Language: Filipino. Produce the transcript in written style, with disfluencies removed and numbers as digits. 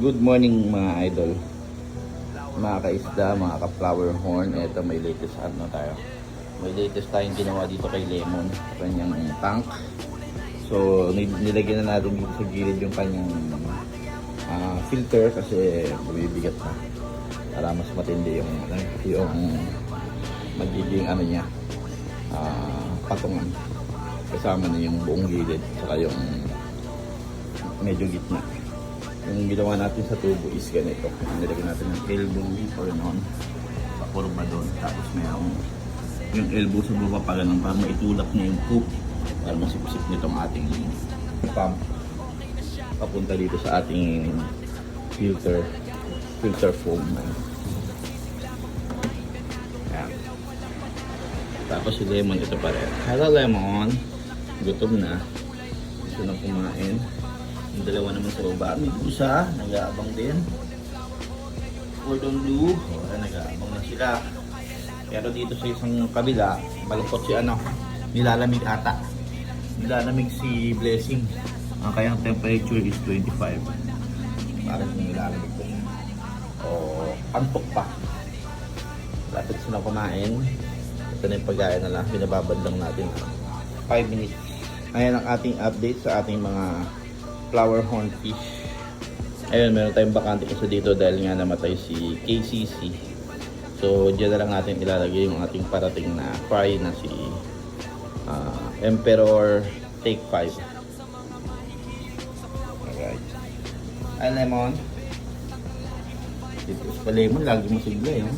Good morning mga idol, mga kaisda, mga ka-flower horn. Ito may latest tayo. May latest tayong ginawa dito kay Lemon, kanyang tank. So nilagyan na natin dito sa gilid yung kanyang filter kasi bumibigat na para mas matindi yung magiging niya, patungan. Kasama na yung buong gilid saka yung medyo gitna. Yung ginawa natin sa tubo is ganito. Nilagyan natin ng elbow or noon sa kurba doon. Tapos mayroong yung elbow sa baba pa ganun para maitulak niya yung hook para masipsip nitong ating pump papunta dito sa ating filter foam. Ayan. Tapos si Lemon ito pa rin. Hello Lemon, gutom na, gusto na kumain. Yung dalawa naman sa baba, may isa, nag-aabang din. Cordon bleu, nag-aabang na sila. Pero dito sa isang kabila, malungkot si nilalamig ata. Nilalamig si Blessing. Ang kayang temperature is 25. Parang nilalamig ko siya. O, antok pa. Lapit sila kumain. Ito na yung pagkain na lang, binababad lang natin 5 minutes. Ayan ang ating update sa ating mga flower horn fish. Ayun, meron tayong bakante isa dito dahil nga namatay si KCC. So, dyan na lang natin ilalagay yung ating parating na fry na si Emperor Take 5. Alright. Ay, Lemon. Dito pa Lemon, lagi mo sigla yun.